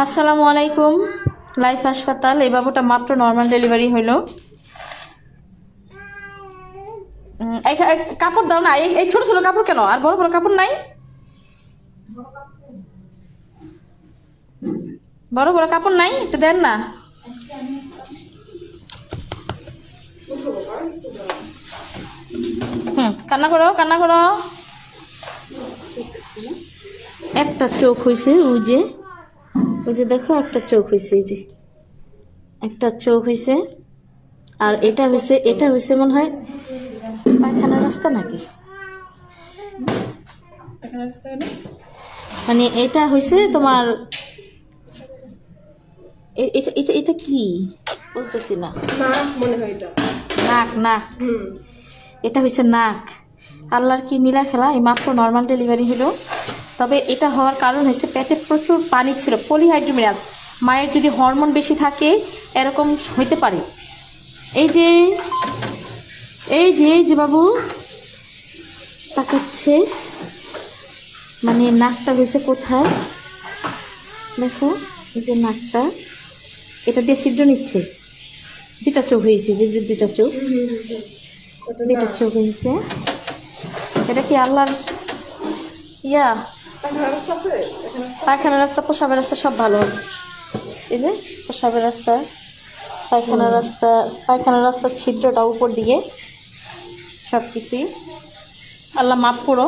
আসসালামু আলাইকুম। লাইফ হাসপাতাল। এই বাবুটা মাত্র নর্মাল ডেলিভারি হইলো। কাপড় দাও না, এই ছোট ছোট কাপড় কেন? আর বড় বড় কাপড় নাই? বড় বড় কাপড় নাই? একটু দেন না। কান্না করো, কান্না করো। একটা চোখ হয়েছে, ওই যে দেখো, একটা চোখ হয়েছে, এই যে একটা চোখ হয়েছে। আর এটা হয়েছে মনে হয় পায়খানার রাস্তা নাকি, মানে এটা হয়েছে তোমার এটা এটা এটা কি বুঝতেছি না। মনে হয় এটা নাক, নাক। এটা হয়েছে নাক। আল্লাহর কি নীলা খেলা। এই মাত্র নর্মাল ডেলিভারি হলো। তবে এটা হওয়ার কারণ হয়েছে পেটে প্রচুর পানি ছিল, পলিহাইড্রোমিনাস। মায়ের যদি হরমোন বেশি থাকে এরকম হইতে পারে। এই যে বাবু তাকাচ্ছে, মানে নাকটা হয়েছে কোথায় দেখো, এই যে নাকটা, এটা দিয়ে ছিদ্র নিচ্ছে। দুটা চোখ হয়েছে, যে দুটা চোখ হয়েছে। এটা কি আল্লাহর ইয়া? পায়খানার রাস্তা, প্রসাবের রাস্তা সব ভালো আছে। এই যে প্রসাবের রাস্তা, পায়খানার রাস্তার ছিদ্রটা উপর দিকে, সব কিছুই। আল্লাহ মাফ করো।